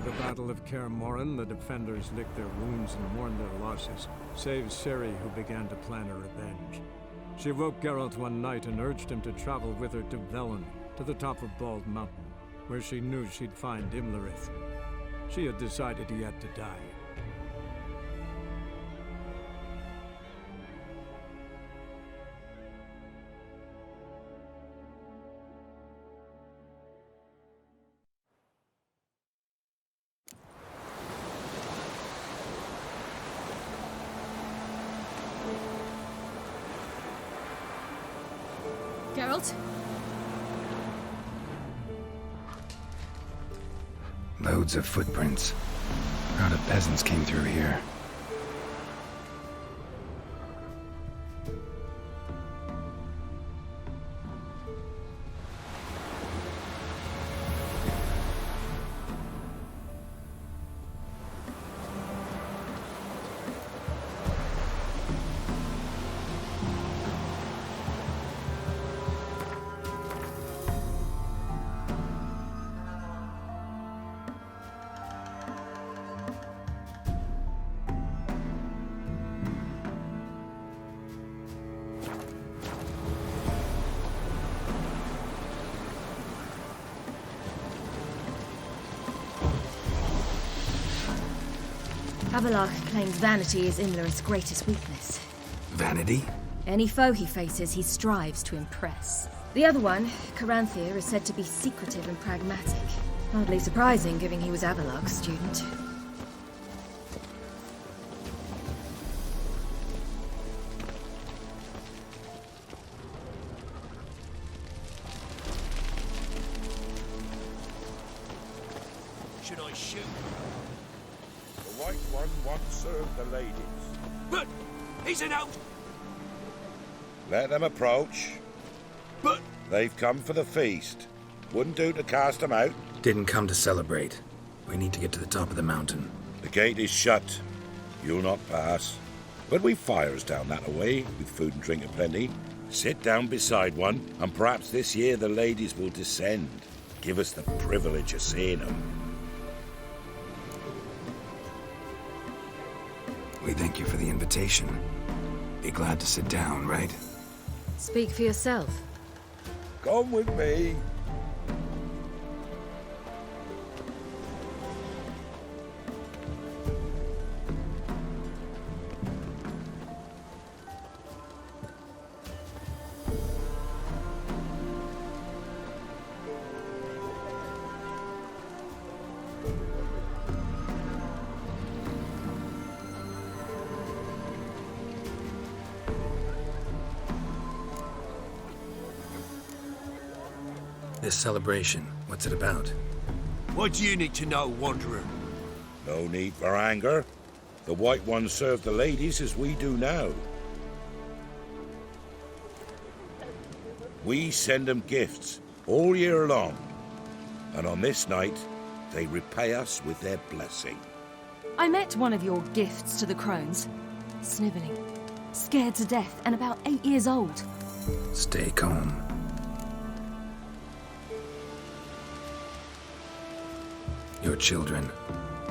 the Battle of Kaer Morhen, the defenders licked their wounds and mourned their losses, save Ciri, who began to plan her revenge. She woke Geralt one night and urged him to travel with her to Velen, to the top of Bald Mountain, where she knew she'd find Imlerith. She had decided he had to die. Geralt? Loads of footprints. A crowd of peasants came through here. Abelard claims vanity is Imlerith's greatest weakness. Vanity? Any foe he faces, he strives to impress. The other one, Caranthir, is said to be secretive and pragmatic. Hardly surprising, given he was Abelard's student. Should I shoot? The White One once served the ladies. But he's an out. Let them approach. But They've come for the feast. Wouldn't do to cast them out. Didn't come to celebrate. We need to get to the top of the mountain. The gate is shut. You'll not pass. But we've fires down that away, with food and drink aplenty. Sit down beside one, and perhaps this year the ladies will descend. Give us the privilege of seeing them. We thank you for the invitation. Be glad to sit down, right? Speak for yourself. Come with me. This celebration, what's it about? what do you need to know, Wanderer? No need for anger. The White Ones serve the ladies as we do now. We send them gifts all year long, and on this night, they repay us with their blessing. I met one of your gifts to the crones. Snivelling, scared to death, and about 8 years old. Stay calm. Your children.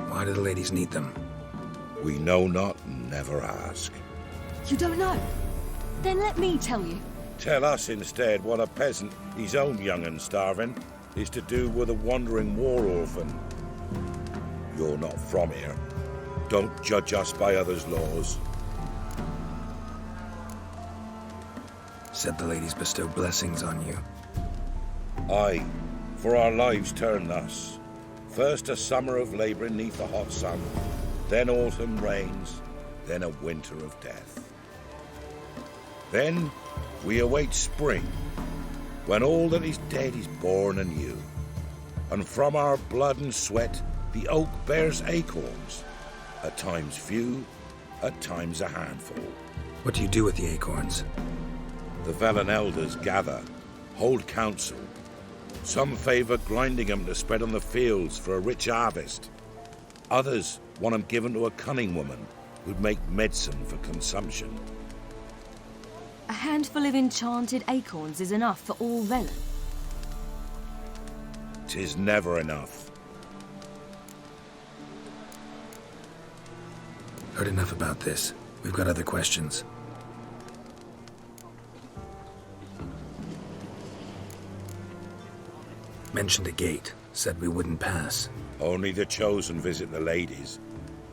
Why do the ladies need them? We know not and never ask. You don't know? Then let me tell you. Tell us instead what a peasant, his own young and starving, is to do with a wandering war orphan. You're not from here. Don't judge us by others' laws. Said the ladies bestow blessings on you. Aye, for our lives turn thus. First a summer of labouring neath the hot sun, then autumn rains, then a winter of death. Then we await spring, when all that is dead is born anew. And from our blood and sweat the oak bears acorns, at times few, at times a handful. What do you do with the acorns? The Velen elders gather, hold council. Some favour grinding them to spread on the fields for a rich harvest. Others want them given to a cunning woman who'd make medicine for consumption. A handful of enchanted acorns is enough for all Velen. 'Tis never enough. Heard enough about this. We've got other questions. Mentioned a gate. Said we wouldn't pass. Only the chosen visit the ladies.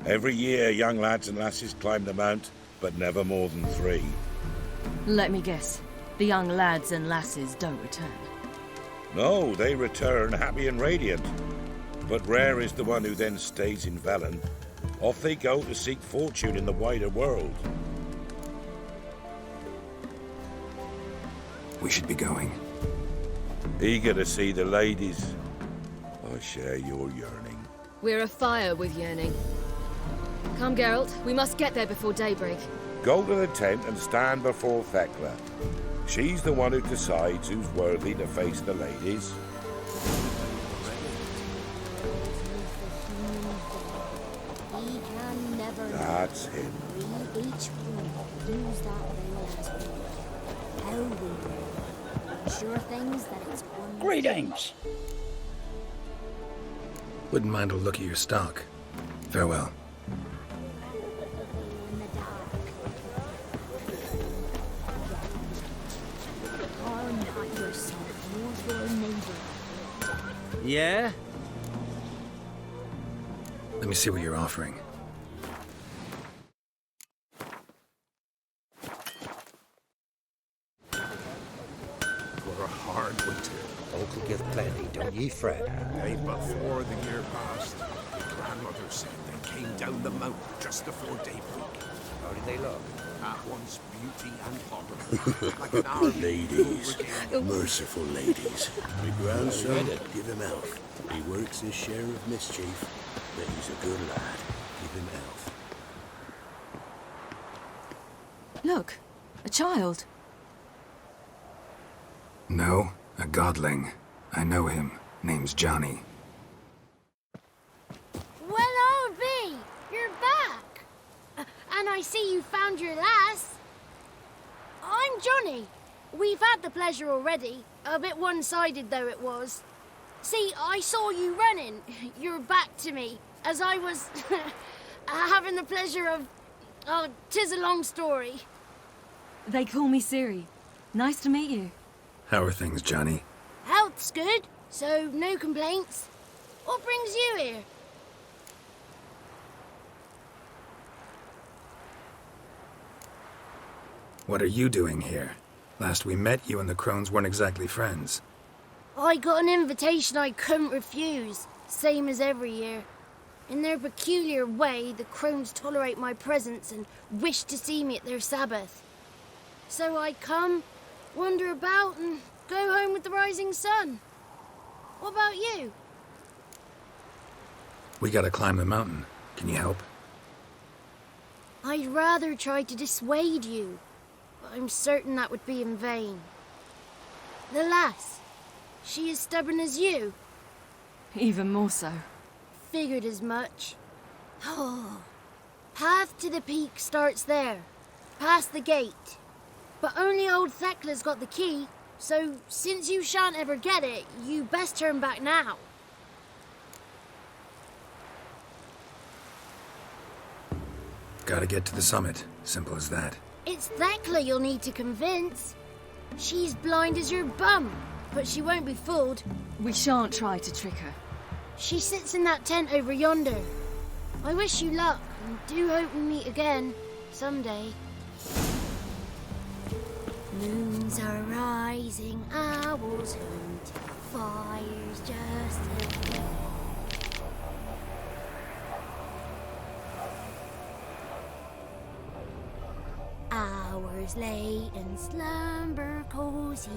Every year, young lads and lasses climb the mount, but never more than 3. Let me guess. The young lads and lasses don't return. No, they return happy and radiant. But rare is the one who then stays in Velen. Off they go to seek fortune in the wider world. We should be going. Eager to see the ladies. I share your yearning. We're afire with yearning. Come, Geralt. We must get there before daybreak. Go to the tent and stand before Thekla. She's the one who decides who's worthy to face the ladies. That's him. Greetings. Wouldn't mind a look at your stock. Farewell. Yeah? Let me see what you're offering. For a hard winter, Uncle give plenty, don't ye fret. day before the year passed, your grandmother said they came down the mountain just before daybreak. How did they look? At once beauty and horror, like an army. Ladies, merciful ladies. My grandson, give him elf. He works his share of mischief, but he's a good lad. Give him elf. Look, a child. No, a godling. I know him. Name's Johnny. Well, old B, you're back. And I see you found your lass. I'm Johnny. We've had the pleasure already. A bit one-sided, though it was. See, I saw you running. Your back to me, as I was having the pleasure of... Oh, 'tis a long story. They call me Ciri. Nice to meet you. How are things, Johnny? Health's good, so no complaints. What brings you here? What are you doing here? Last we met, you and the crones weren't exactly friends. I got an invitation I couldn't refuse, same as every year. In their peculiar way, the crones tolerate my presence and wish to see me at their Sabbath. So I come, wander about, and go home with the rising sun. What about you? We gotta climb the mountain. Can you help? I'd rather try to dissuade you, but I'm certain that would be in vain. The lass, she as stubborn as you? Even more so. Figured as much. Oh. Path to the peak starts there, past the gate. But only old Thekla's got the key, so since you shan't ever get it, you best turn back now. Gotta get to the summit. Simple as that. It's Thekla you'll need to convince. She's blind as your bum, but she won't be fooled. We shan't try to trick her. She sits in that tent over yonder. I wish you luck, and do hope we meet again, someday. Moons are rising, owls hoot, fire's just a... Hours late and slumber cozy.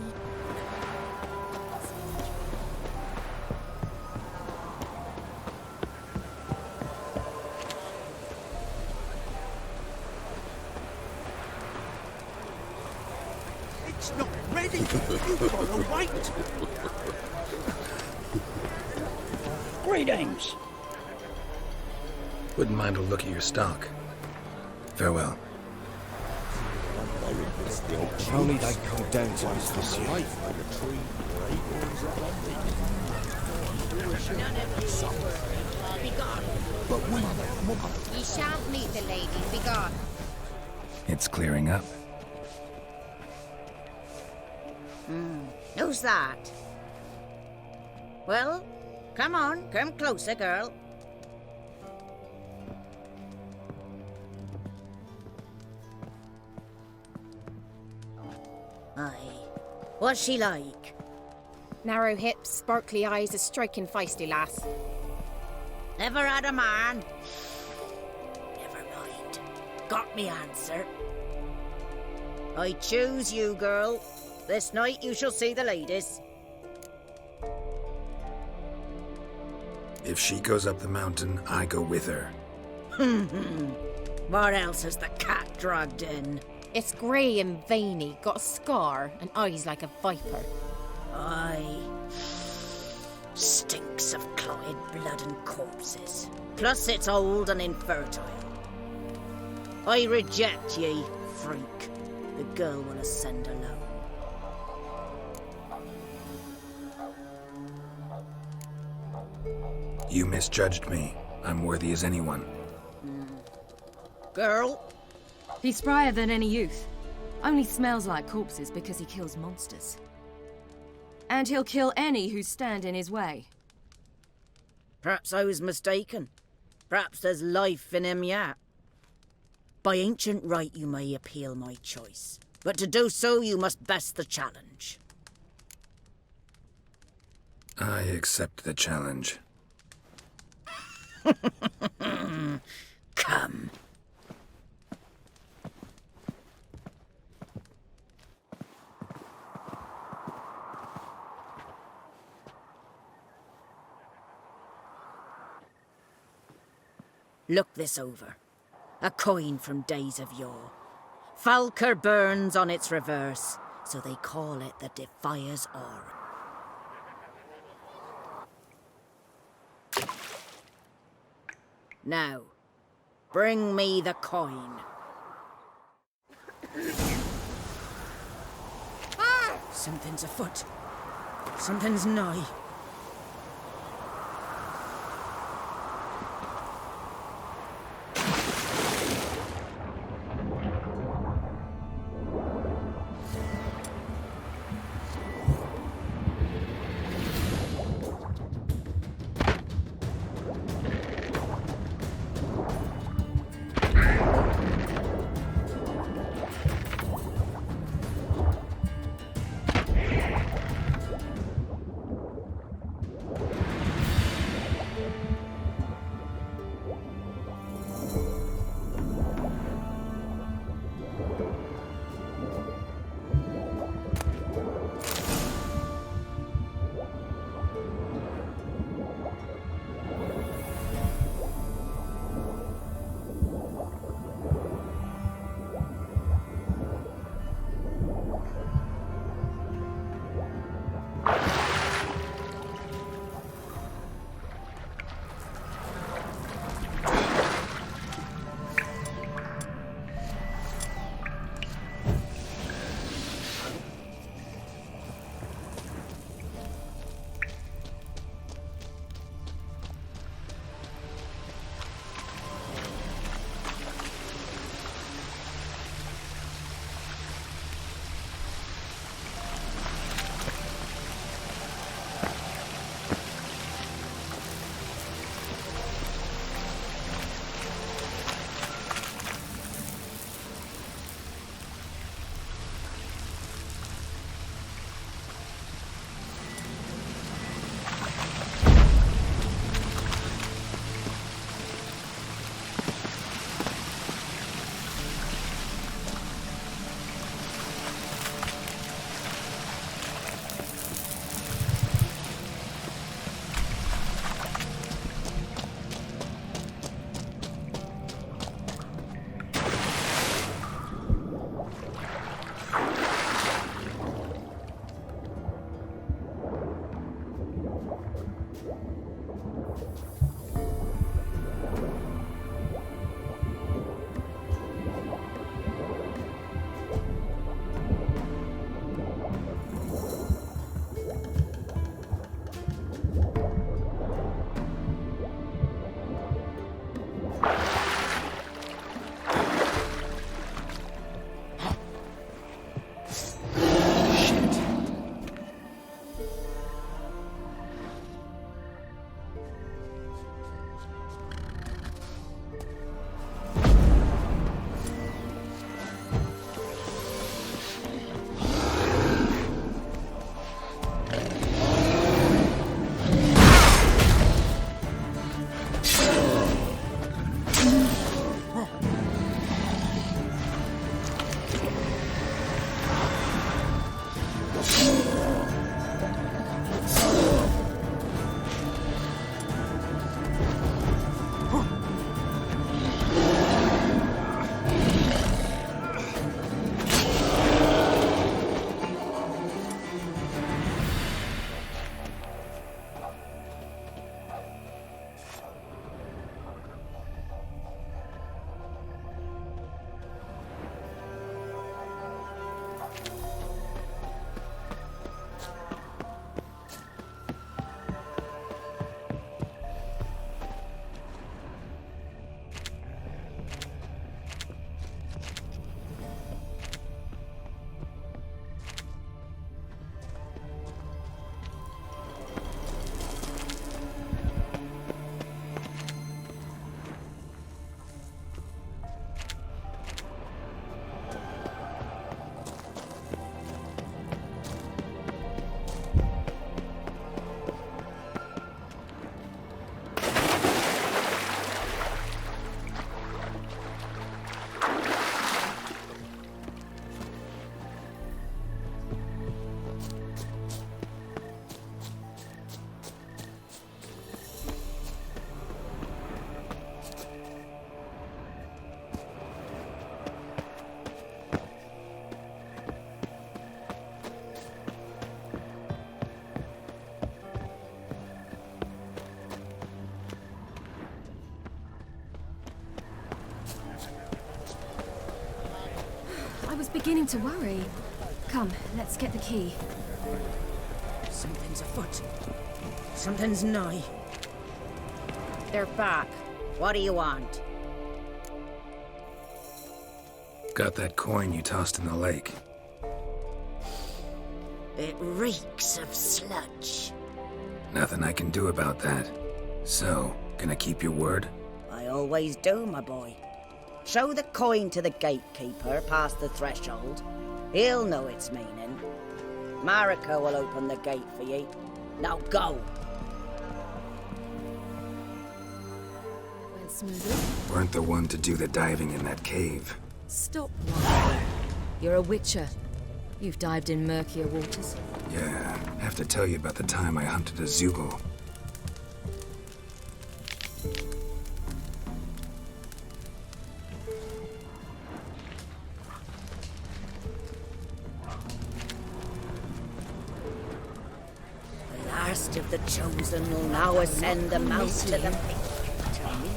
It's not ready. You've got to wait. Greetings. Wouldn't mind a look at your stock. Farewell. If only they'd come down to us this year. gone. But we... Ye shan't meet the lady, be gone. It's clearing up. Who's that? Well, come on, come closer, girl. Aye. What's she like? Narrow hips, sparkly eyes, a striking feisty lass. Never had a man. Never mind. Got me answer. I choose you, girl. This night you shall see the ladies. If she goes up the mountain, I go with her. What else has the cat dragged in? It's grey and veiny, got a scar, and eyes like a viper. Aye. Stinks of clotted blood and corpses. Plus it's old and infertile. I reject ye, freak. The girl will ascend alone. You misjudged me. I'm worthy as anyone. Girl? He's sprier than any youth. Only smells like corpses because he kills monsters. And he'll kill any who stand in his way. Perhaps I was mistaken. Perhaps there's life in him yet. By ancient right you may appeal my choice. But to do so you must best the challenge. I accept the challenge. Come. Look this over. A coin from days of yore. Falker burns on its reverse, so they call it the Defier's Orb. Now, bring me the coin. Something's afoot. Something's nigh. beginning to worry. Come, let's get the key. Something's afoot. Something's nigh. They're back. What do you want? Got that coin you tossed in the lake. It reeks of sludge. Nothing I can do about that. So, gonna keep your word? I always do, my boy. Show the coin to the gatekeeper past the threshold. He'll know its meaning. Marika will open the gate for ye. Now go! Went smoothly. Weren't the one to do the diving in that cave. Stop lying. You're a witcher. You've dived in murkier waters. Yeah, have to tell you about the time I hunted a Zugel. The last of the chosen will now ascend the mount to the peak to meet.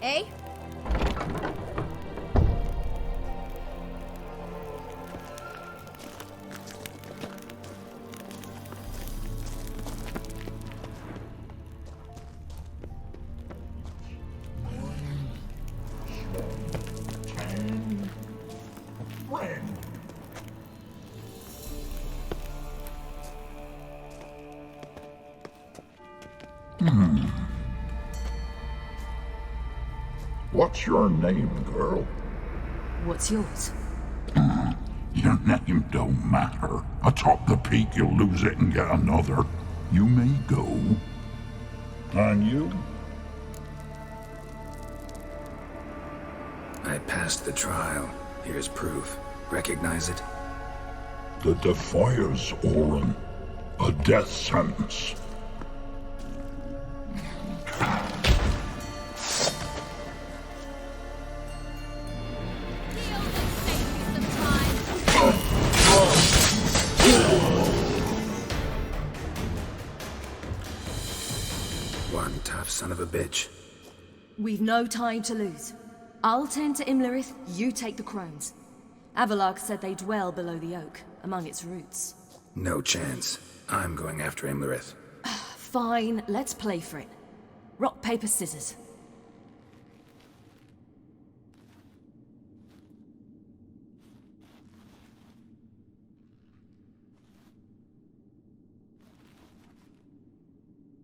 Eh? What's your name, girl? What's yours? Your name don't matter. Atop the peak, you'll lose it and get another. You may go. And you? I passed the trial. Here's proof. Recognize it? The Defiers, Orin. A death sentence. One tough son of a bitch. We've no time to lose. I'll tend to Imlerith, you take the crones. Avalok said they dwell below the oak, among its roots. No chance. I'm going after Imlerith. Fine, let's play for it. Rock, paper, scissors.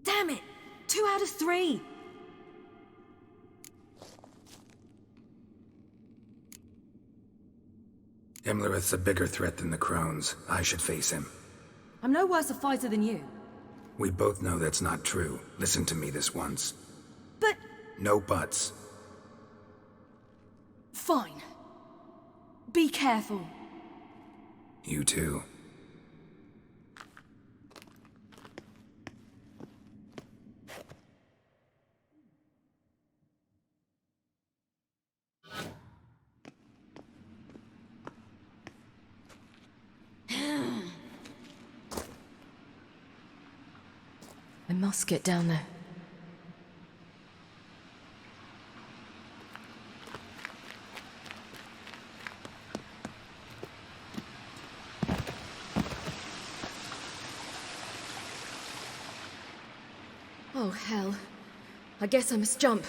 Damn it! 2 out of 3! Imlerith's a bigger threat than the crones. I should face him. I'm no worse a fighter than you. We both know that's not true. Listen to me this once. But... No buts. Fine. Be careful. You too. I must get down there. Oh, hell. I guess I must jump.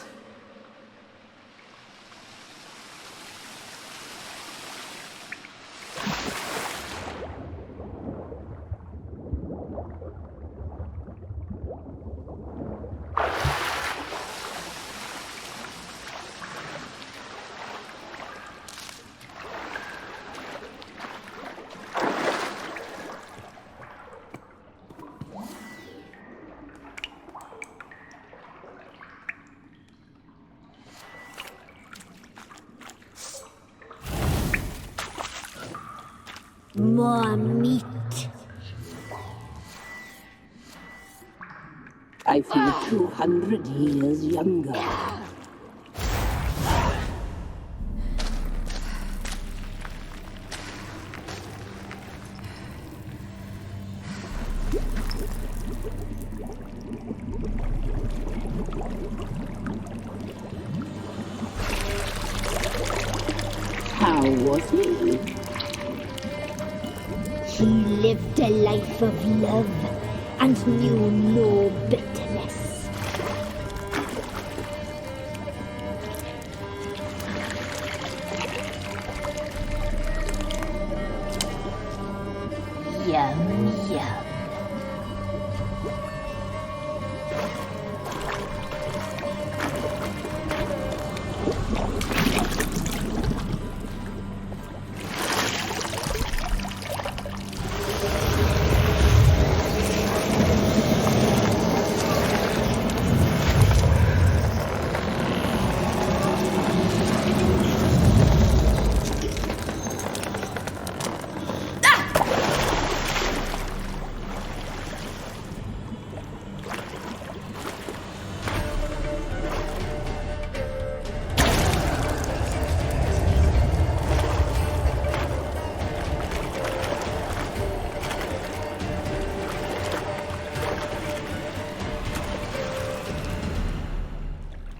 More meat. I feel 200 years younger. How was he? He lived a life of love and knew no bitterness. Yum, yum.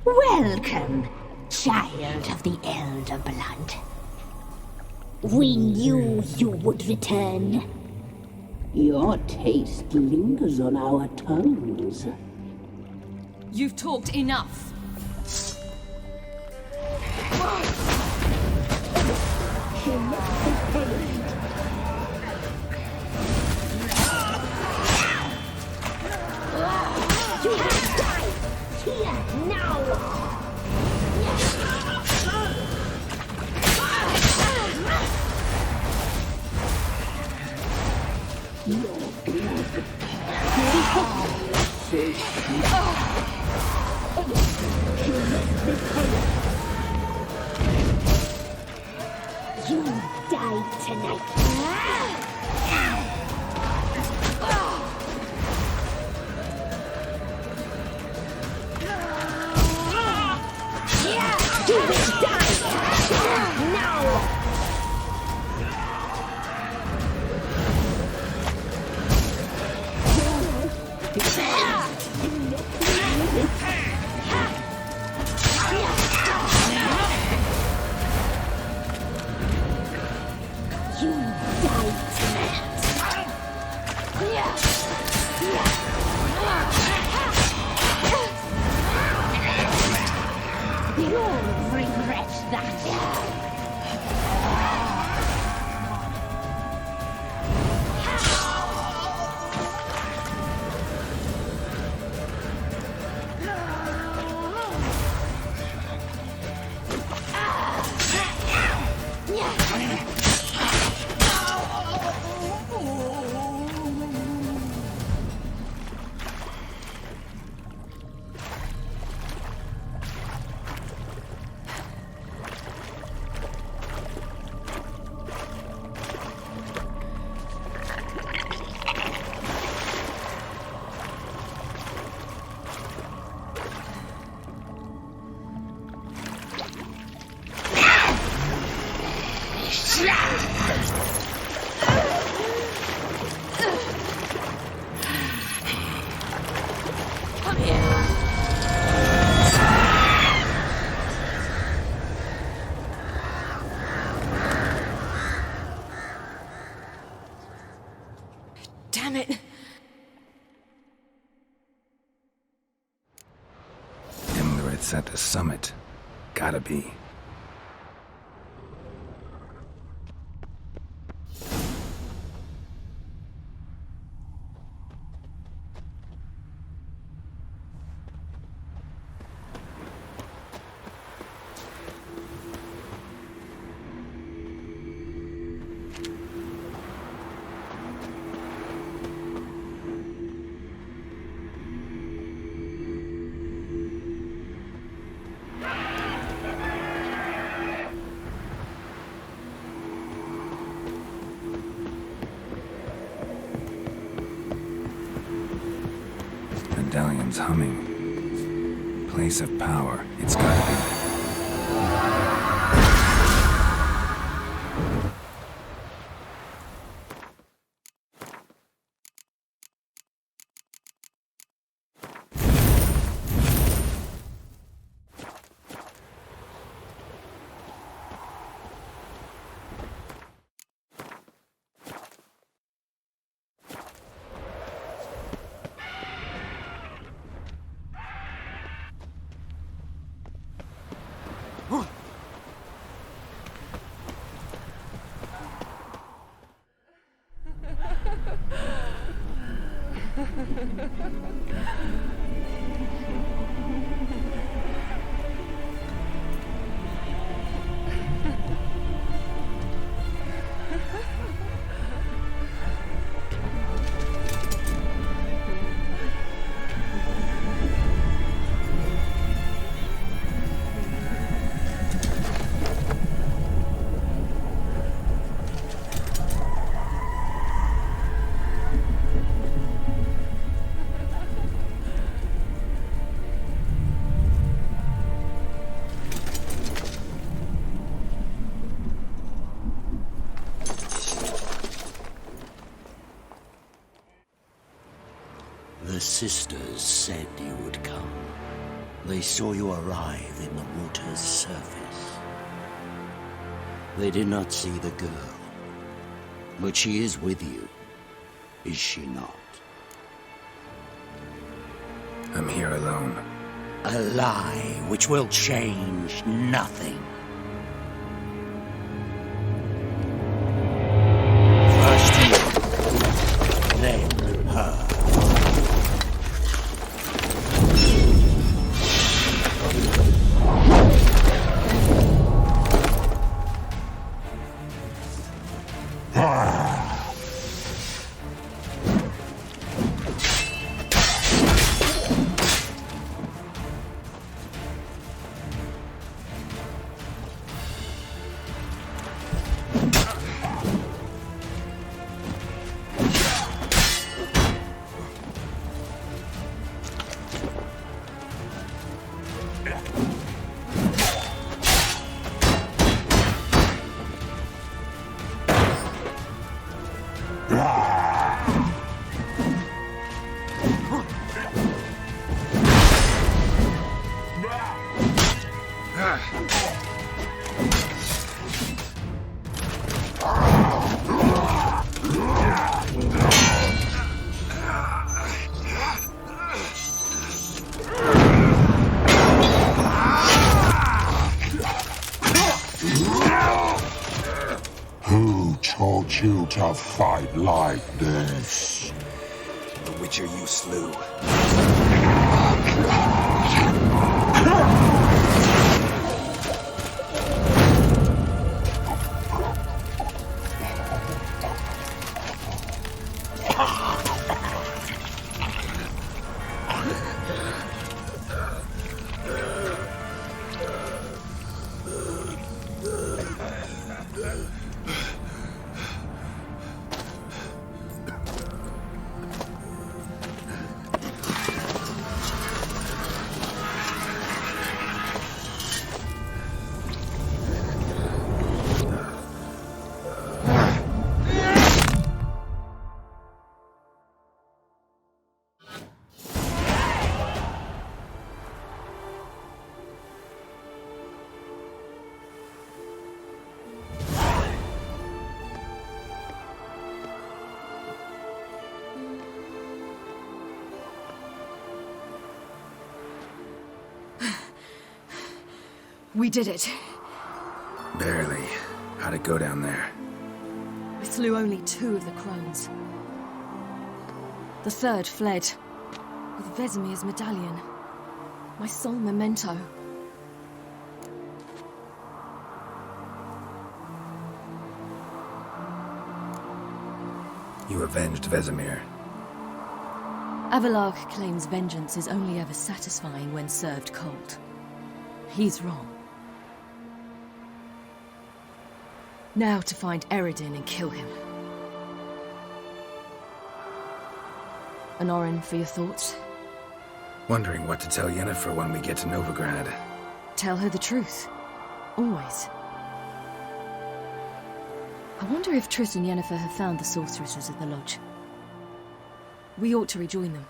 Welcome, child of the Elder Blood. We knew you would return. Your taste lingers on our tongues. You've talked enough. You will die here now! You die tonight. You will die now. You die tonight. You'll regret that. Damn it. Emirates at the summit. Gotta be. medallion's humming. Place of power. It's gotta be. The sisters said you would come. They saw you arrive in the water's surface. They did not see the girl. But she is with you, is she not? I'm here alone. A lie which will change nothing. First you, then her. Who taught you to fight like this? The Witcher you slew. We did it. Barely. How'd it go down there? I slew only 2 of the crones. The third fled, with Vesemir's medallion. My sole memento. You avenged Vesemir. Avalark claims vengeance is only ever satisfying when served cold. He's wrong. Now to find Eredin and kill him. An Orin for your thoughts? Wondering what to tell Yennefer when we get to Novigrad. Tell her the truth. Always. I wonder if Triss and Yennefer have found the sorceresses at the lodge. We ought to rejoin them.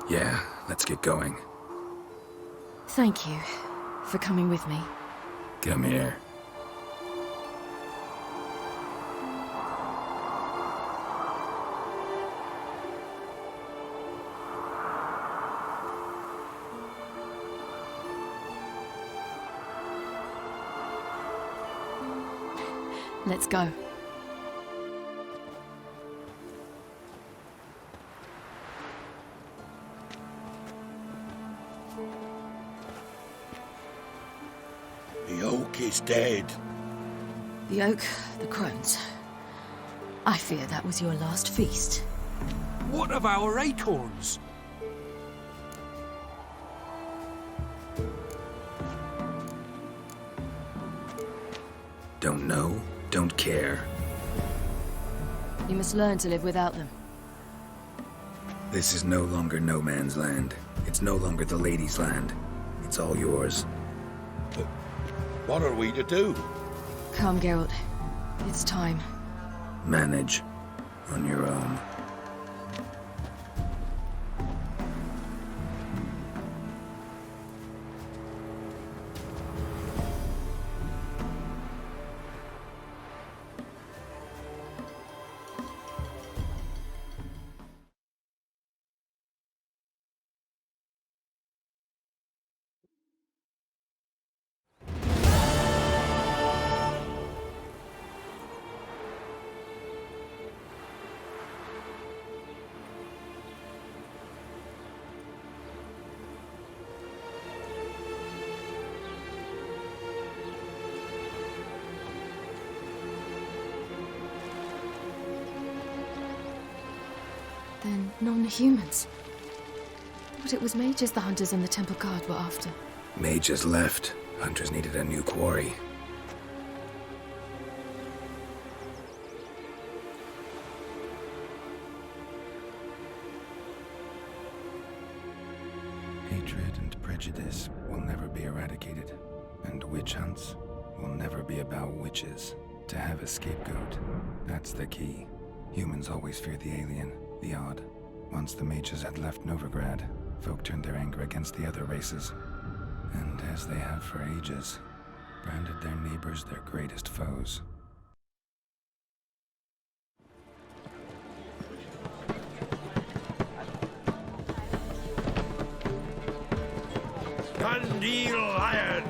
Yeah, let's get going. Thank you for coming with me. Come here. Let's go. The oak is dead. The oak, the crones. I fear that was your last feast. What of our acorns? Don't know, don't care. You must learn to live without them. This is no longer no man's land. It's no longer the lady's land. It's all yours. But what are we to do? Come, Geralt. It's time. Manage. On your own. Then non-humans. But it was mages the hunters and the temple guard were after. Mages left. Hunters needed a new quarry. Hatred and prejudice will never be eradicated. And witch hunts will never be about witches. To have a scapegoat, that's the key. Humans always fear the alien, the odd. Once the mages had left Novigrad, folk turned their anger against the other races. And as they have for ages, branded their neighbors their greatest foes. Dandelion Lion!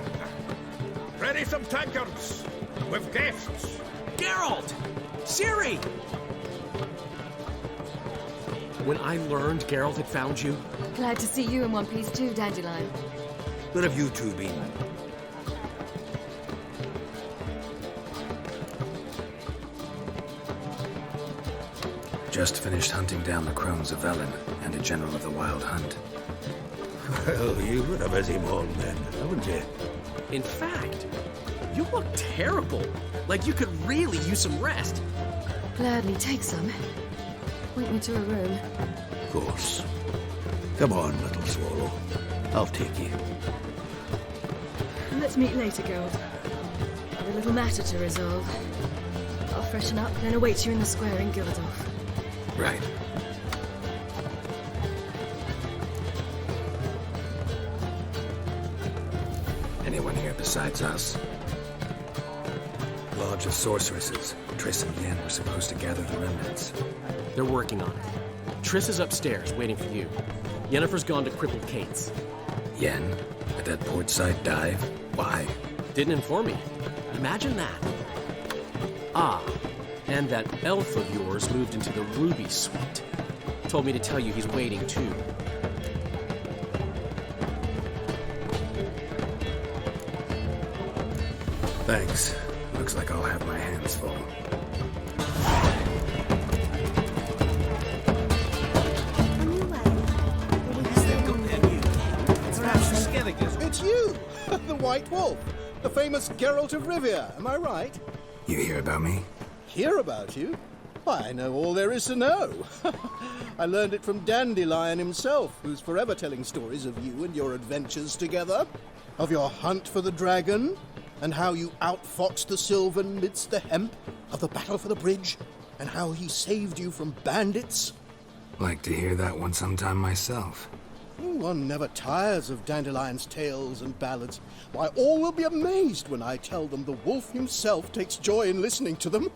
Ready some tankards! With guests! Geralt! Ciri! When I learned Geralt had found you... Glad to see you in one piece too, Dandelion. Where have you two been? Just finished hunting down the crones of Velen and a general of the Wild Hunt. Well, you've been a busy man then, haven't you? In fact, you look terrible. Like you could really use some rest. Gladly take some. Point me to a room. Of course. Come on, little swallow. I'll take you. Let's meet later, Geralt. Have a little matter to resolve. I'll freshen up, then await you in the square in Gildorf. Right. Anyone here besides us? Lodge of Sorceresses. Triss and Yen were supposed to gather the remnants. They're working on it. Triss is upstairs, waiting for you. Yennefer's gone to Crippled Kate's. Yen? At that portside dive? Why? Didn't inform me. Imagine that. Ah, and that elf of yours moved into the Ruby Suite. Told me to tell you he's waiting, too. Thanks. Looks like I'll have my hands full. It's you! The White Wolf! The famous Geralt of Rivia, am I right? You hear about me? Hear about you? I know all there is to know. I learned it from Dandelion himself, who's forever telling stories of you and your adventures together, of your hunt for the dragon, and how you outfoxed the Sylvan midst the hemp, of the battle for the bridge, and how he saved you from bandits. Like to hear that one sometime myself. One never tires of Dandelion's tales and ballads. Why, all will be amazed when I tell them the wolf himself takes joy in listening to them.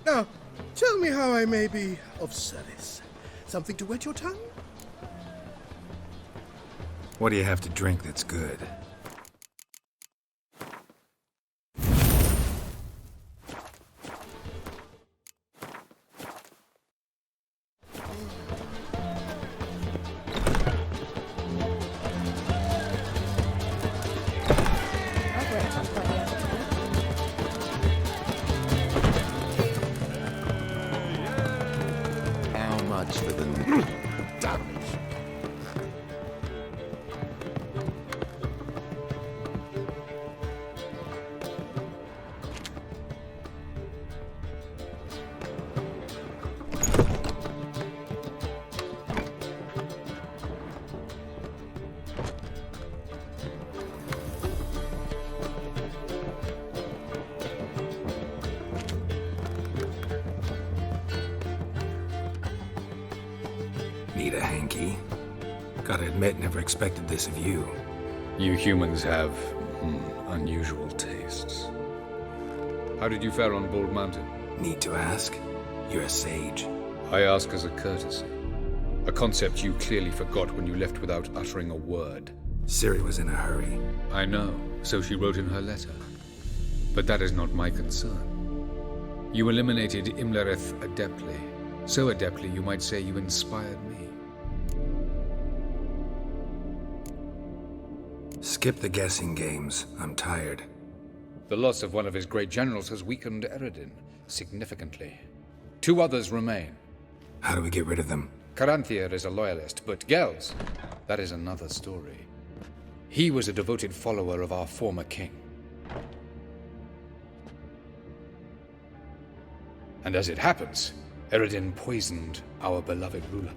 Now, tell me how I may be of service. Something to wet your tongue? What do you have to drink that's good? How much for the damage? Need a hanky? Gotta admit, never expected this of you. You humans have unusual tastes. How did you fare on Bald Mountain? Need to ask? You're a sage. I ask as a courtesy. A concept you clearly forgot when you left without uttering a word. Ciri was in a hurry. I know, so she wrote in her letter. But that is not my concern. You eliminated Imlerith adeptly. So adeptly, you might say you inspired me. Skip the guessing games. I'm tired. The loss of one of his great generals has weakened Eredin significantly. 2 others remain. How do we get rid of them? Caranthier is a loyalist, but Gels, that is another story. He was a devoted follower of our former king. And as it happens, Eredin poisoned our beloved ruler.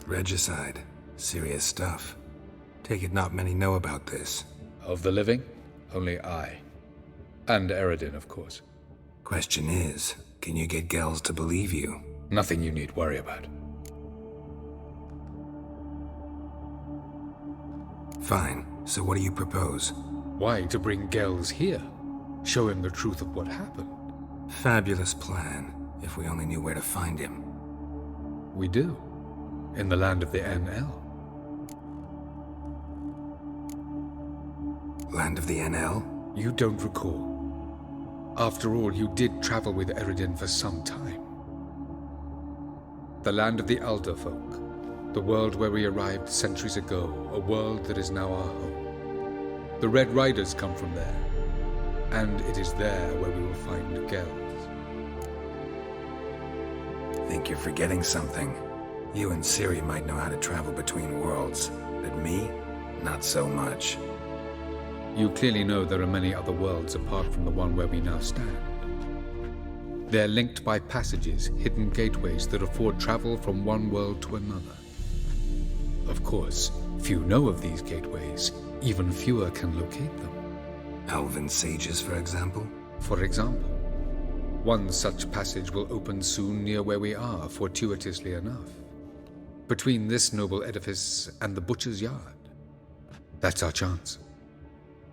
Regicide. Serious stuff. Take it not many know about this. Of the living, only I. And Eredin, of course. Question is, can you get Gels to believe you? Nothing you need worry about. Fine. So what do you propose? Why, to bring Gels here. Show him the truth of what happened. Fabulous plan, if we only knew where to find him. We do. In the land of the NL. Land of the NL? You don't recall. After all, you did travel with Eredin for some time. The land of the Alder folk. The world where we arrived centuries ago. A world that is now our home. The Red Riders come from there. And it is there where we will find Gels. Think you're forgetting something. You and Ciri might know how to travel between worlds, but me? Not so much. You clearly know there are many other worlds apart from the one where we now stand. They're linked by passages, hidden gateways that afford travel from one world to another. Of course, few know of these gateways, even fewer can locate them. Elven sages, for example? For example. One such passage will open soon near where we are, fortuitously enough. Between this noble edifice and the butcher's yard. That's our chance.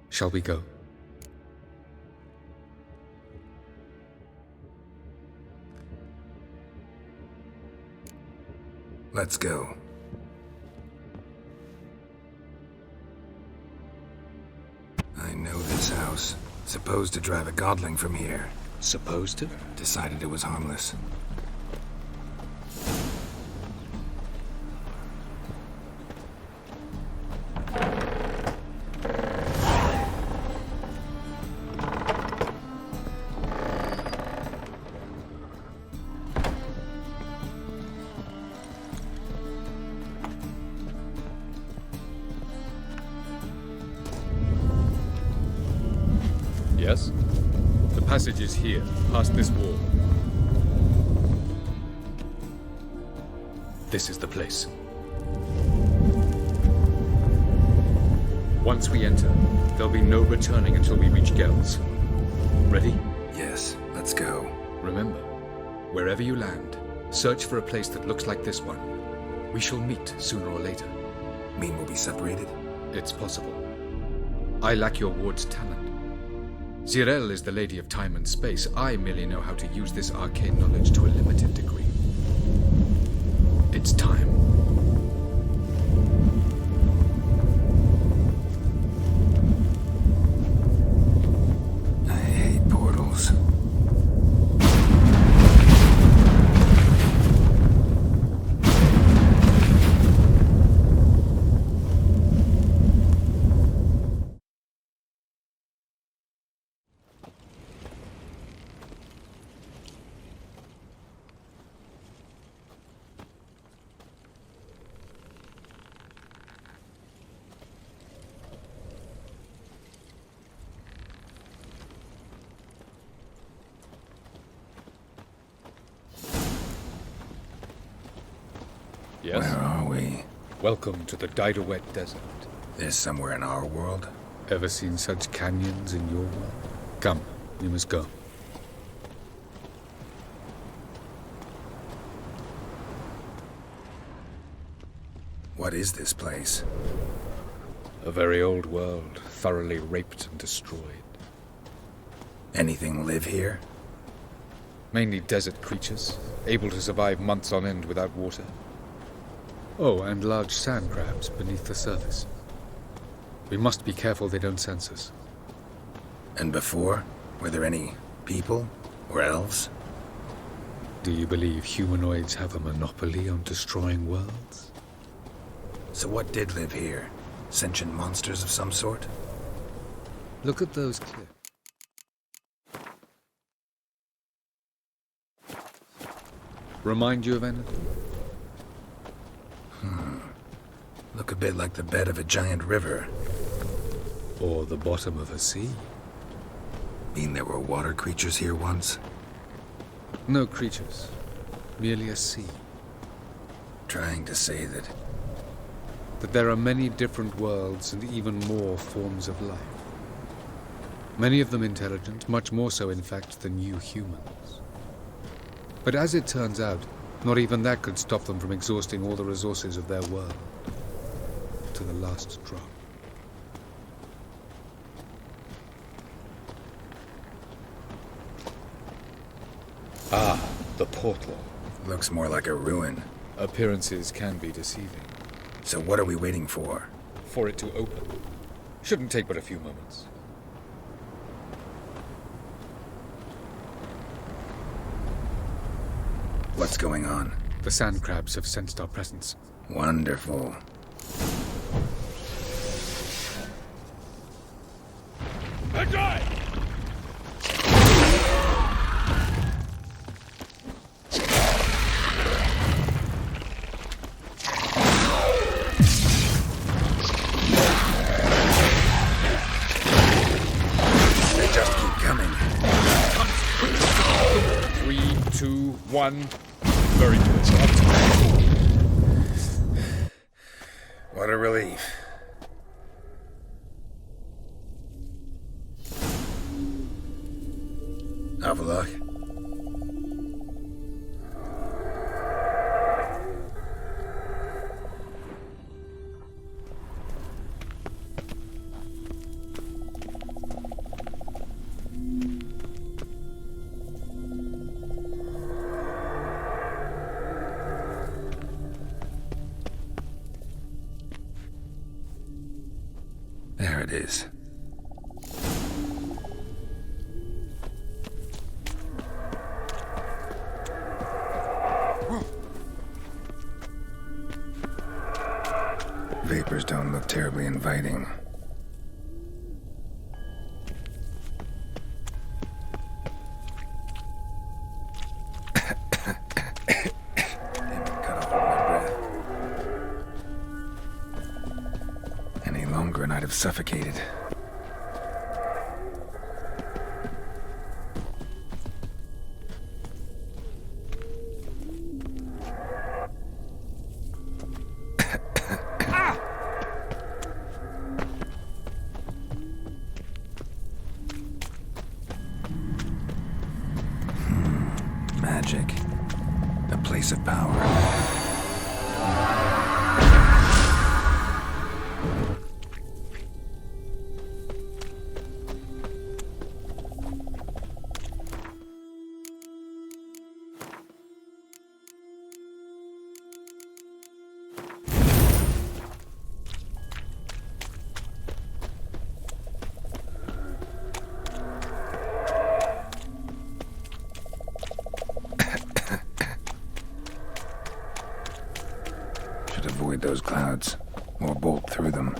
Shall we go? Let's go. I know this house. Supposed to drive a godling from here. Supposed to? Decided it was harmless. passage is here, past this wall. This is the place. Once we enter, there'll be no returning until we reach Gel's. Ready? Yes, let's go. Remember, wherever you land, search for a place that looks like this one. We shall meet sooner or later. Mean we'll be separated? It's possible. I lack your ward's talent. Zirel is the Lady of Time and Space. I merely know how to use this arcane knowledge to a limited degree. It's time. I hate portals. Yes? Where are we? Welcome to the Didowet Desert. This somewhere in our world? Ever seen such canyons in your world? Come, we must go. What is this place? A very old world, thoroughly raped and destroyed. Anything live here? Mainly desert creatures, able to survive months on end without water. Oh, and large sand crabs beneath the surface. We must be careful they don't sense us. And before? Were there any people? Or elves? Do you believe humanoids have a monopoly on destroying worlds? So what did live here? Sentient monsters of some sort? Look at those cliffs. Remind you of anything? Look a bit like the bed of a giant river. Or the bottom of a sea. Mean there were water creatures here once? No creatures. Merely a sea. Trying to say that there are many different worlds and even more forms of life. Many of them intelligent, much more so in fact than you humans. But as it turns out, not even that could stop them from exhausting all the resources of their world. To the last drop. Ah, the portal. looks more like a ruin. Appearances can be deceiving. So what are we waiting for? For it to open. Shouldn't take but a few moments. What's going on? The sand crabs have sensed our presence. Wonderful. Enjoy! They just keep coming. 3, 2, 1. Very good. What a relief. Have a look. There it is. Vapors don't look terribly inviting. Damn it, cut off my breath. Any longer and I'd have suffocated. of power. Should avoid those clouds, or bolt through them.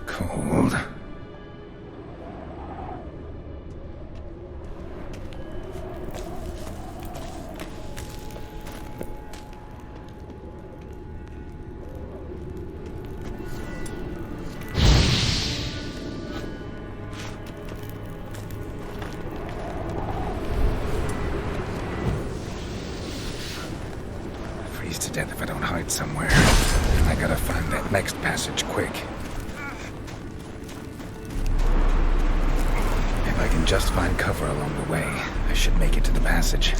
Cold. Freeze to death if I don't hide somewhere. I gotta find that next passage quick. If I can just find cover along the way, I should make it to the passage.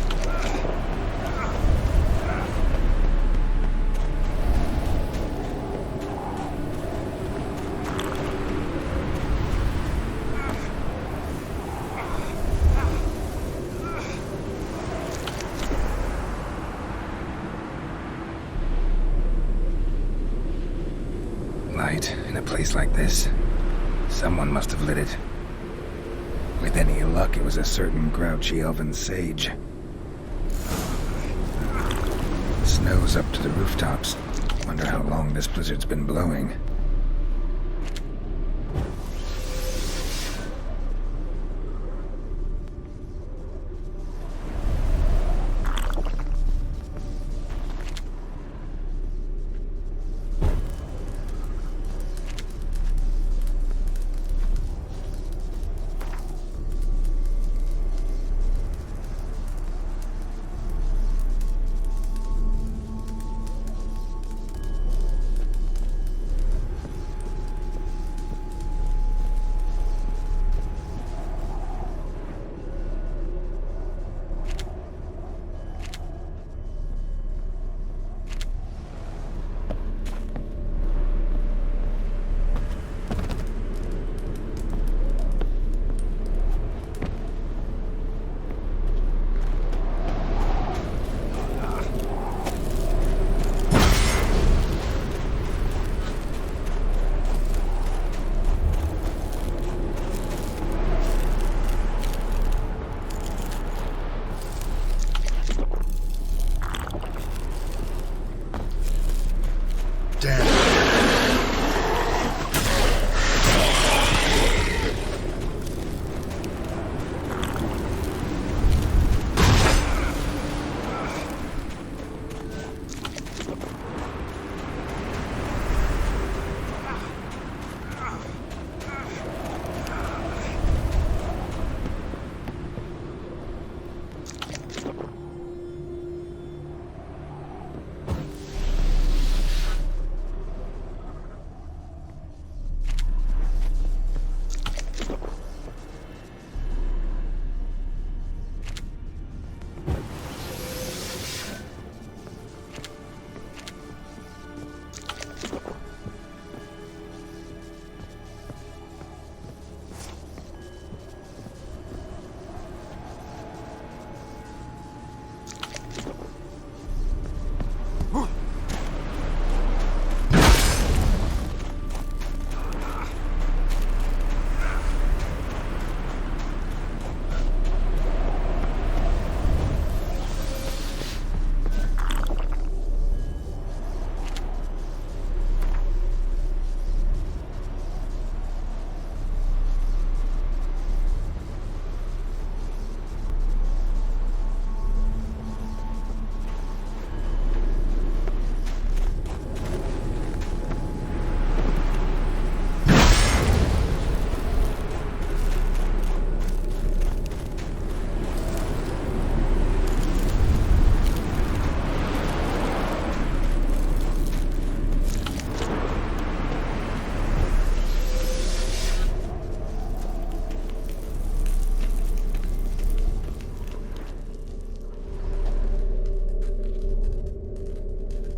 Light in a place like this. Someone must have lit it. With any luck, it was a certain grouchy elven sage. Snow's up to the rooftops. Wonder how long this blizzard's been blowing.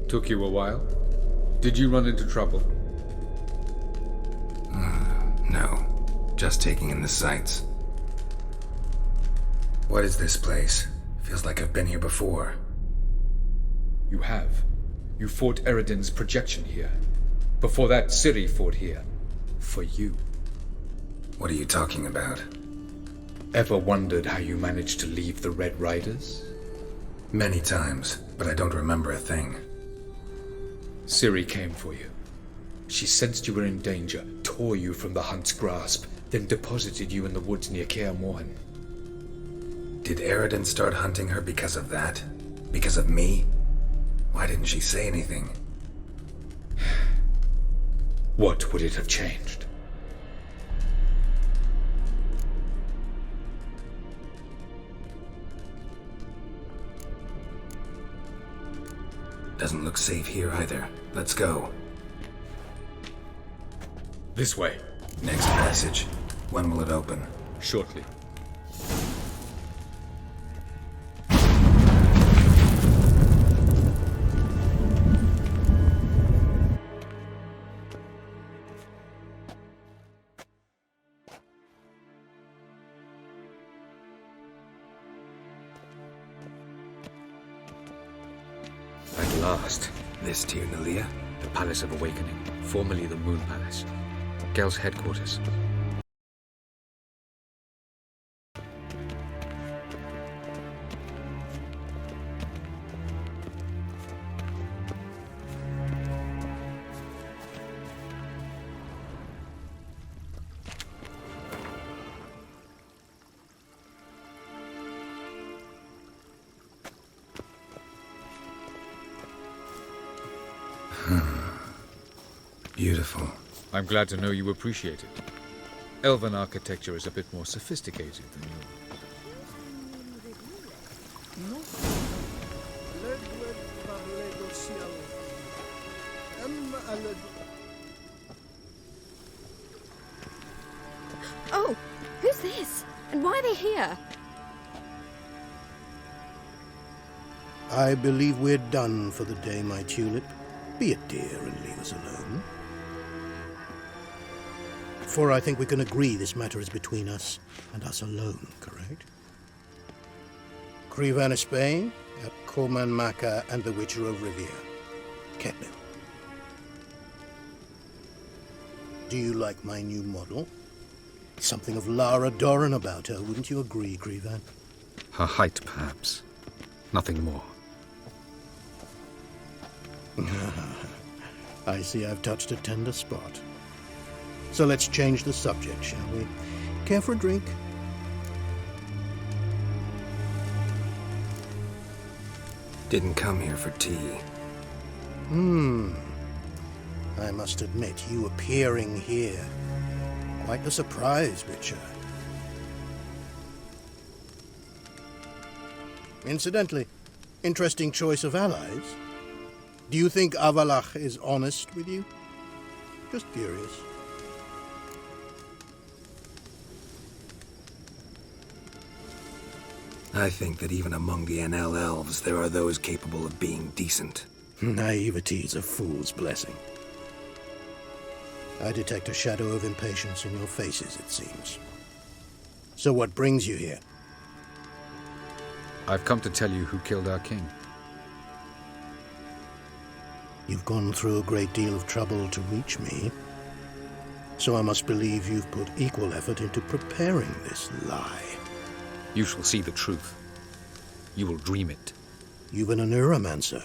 Took you a while? Did you run into trouble? No. Just taking in the sights. What is this place? Feels like I've been here before. You have. You fought Eridan's projection here. Before that, Ciri fought here. For you. What are you talking about? Ever wondered how you managed to leave the Red Riders? Many times, but I don't remember a thing. Ciri came for you. She sensed you were in danger, tore you from the Hunt's grasp, then deposited you in the woods near Kaer Morhen. Did Eridan start hunting her because of that? Because of me? Why didn't she say anything? What would it have changed? Doesn't look safe here either. Let's go. This way. Next passage. When will it open? Shortly. At last. This Tyr Nalia? The Palace of Awakening, formerly the Moon Palace. Gel's headquarters. Beautiful. I'm glad to know you appreciate it. Elven architecture is a bit more sophisticated than yours. Oh, who's this? And why are they here? I believe we're done for the day, my tulip. Be a dear and leave us alone. For I think we can agree this matter is between us and us alone, correct? Krivan Spain, at Corman Maka and the Witcher of Rivia. Ketnil. Do you like my new model? Something of Lara Doran about her, wouldn't you agree, Krivan? Her height, perhaps. Nothing more. I see I've touched a tender spot. So let's change the subject, shall we? Care for a drink? Didn't come here for tea. I must admit, you appearing here. Quite a surprise, Witcher. Incidentally, interesting choice of allies. Do you think Avalach is honest with you? Just curious. I think that even among the NL elves, there are those capable of being decent. Naivety is a fool's blessing. I detect a shadow of impatience in your faces, it seems. So what brings you here? I've come to tell you who killed our king. You've gone through a great deal of trouble to reach me. So I must believe you've put equal effort into preparing this lie. You shall see the truth. You will dream it. You've been a neuromancer.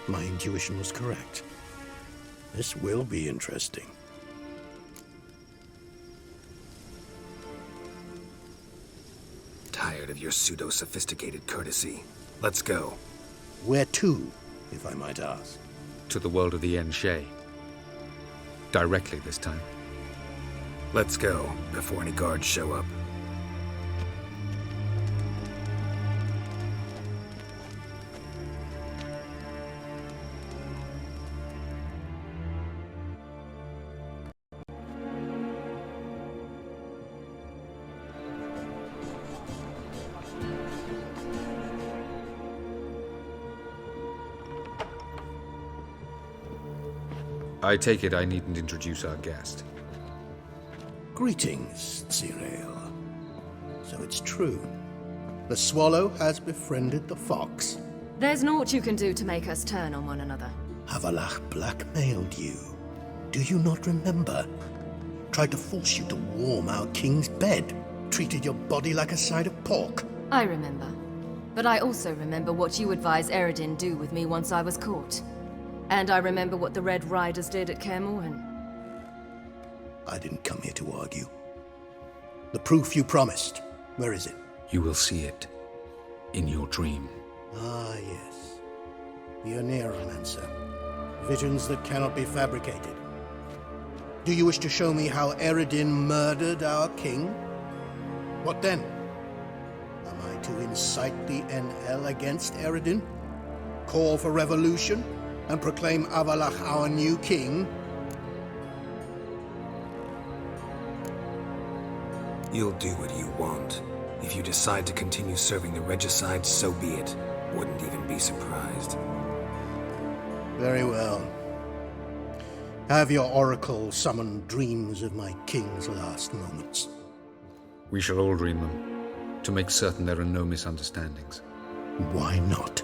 My intuition was correct. This will be interesting. Tired of your pseudo-sophisticated courtesy. Let's go. Where to, if I might ask? To the world of the Enshe. Directly this time. Let's go, before any guards show up. I take it I needn't introduce our guest. Greetings, Cyril. So it's true. The swallow has befriended the fox. There's naught you can do to make us turn on one another. Havalach blackmailed you. Do you not remember? Tried to force you to warm our king's bed. Treated your body like a side of pork. I remember. But I also remember what you advised Eredin do with me once I was caught. And I remember what the Red Riders did at Kaer Morhen. I didn't come here to argue. The proof you promised, where is it? You will see it in your dream. Ah, yes. The Oneromancer. Visions that cannot be fabricated. Do you wish to show me how Eredin murdered our king? What then? Am I to incite the NL against Eredin? Call for revolution? And proclaim Havalach our new king? You'll do what you want. If you decide to continue serving the regicide, so be it. Wouldn't even be surprised. Very well. Have your oracle summon dreams of my king's last moments. We shall all dream them, to make certain there are no misunderstandings. Why not?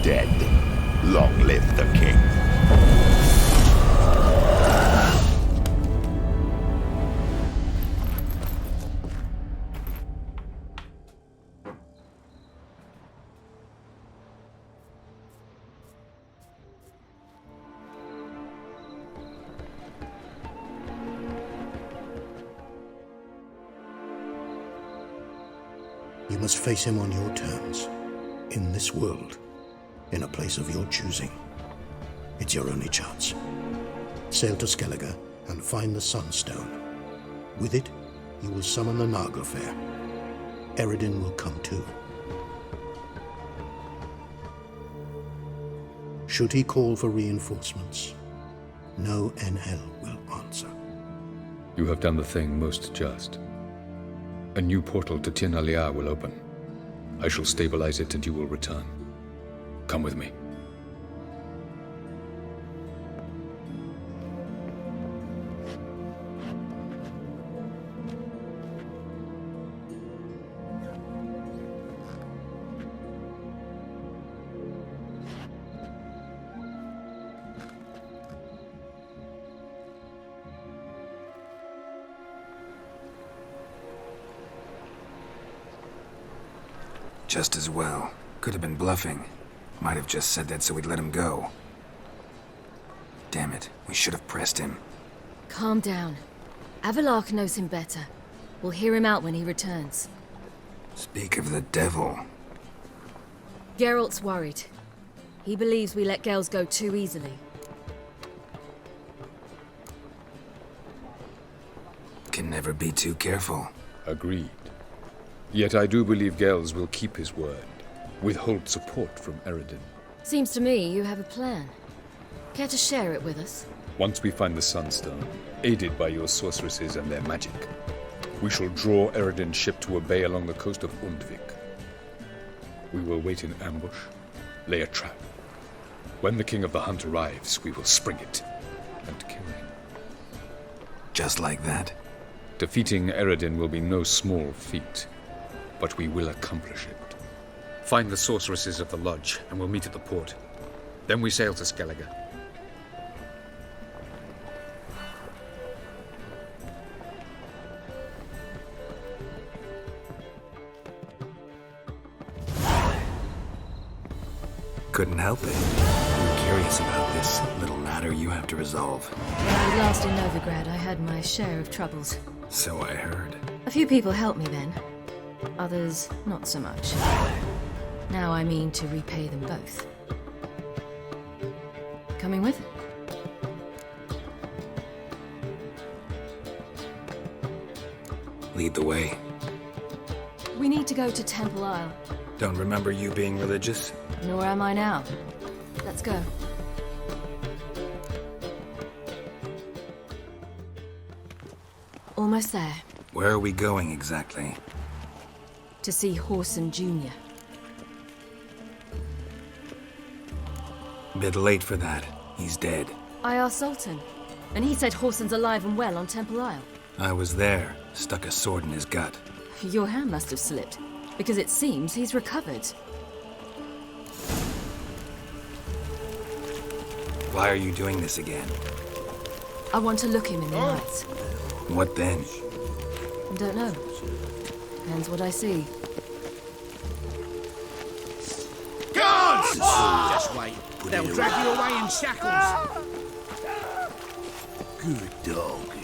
Dead. Long live the king. You must face him on your terms. In this world. In a place of your choosing. It's your only chance. Sail to Skellige and find the Sunstone. With it, you will summon the Naglfair. Eredin will come too. Should he call for reinforcements, no NL will answer. You have done the thing most just. A new portal to Tir na Liar will open. I shall stabilize it and you will return. Come with me. Just as well. Could have been bluffing. Might have just said that so we'd let him go. Damn it, we should have pressed him. Calm down. Havalach knows him better. We'll hear him out when he returns. Speak of the devil. Geralt's worried. He believes we let girls go too easily. Can never be too careful. Agreed. Yet I do believe Gels will keep his word. Withhold support from Eredin. Seems to me you have a plan. Care to share it with us? Once we find the Sunstone, aided by your sorceresses and their magic, we shall draw Eredin's ship to a bay along the coast of Undvik. We will wait in ambush, lay a trap. When the King of the Hunt arrives, we will spring it and kill him. Just like that? Defeating Eredin will be no small feat, but we will accomplish it. Find the sorceresses of the lodge, and we'll meet at the port. Then we sail to Skellige. Couldn't help it. I'm curious about this little matter you have to resolve. When I was last in Novigrad, I had my share of troubles. So I heard. A few people helped me then. Others, not so much. Now I mean to repay them both. Coming with? Lead the way. We need to go to Temple Isle. Don't remember you being religious? Nor am I now. Let's go. Almost there. Where are we going exactly? To see Horson Jr. Bit late for that. He's dead. I asked Sultan, and he said Horson's alive and well on Temple Isle. I was there, stuck a sword in his gut. Your hand must have slipped, because it seems he's recovered. Why are you doing this again? I want to look him in the eyes. What then? Don't know. Depends what I see. Guards! Just wait. They'll drag you away in shackles. Good dog.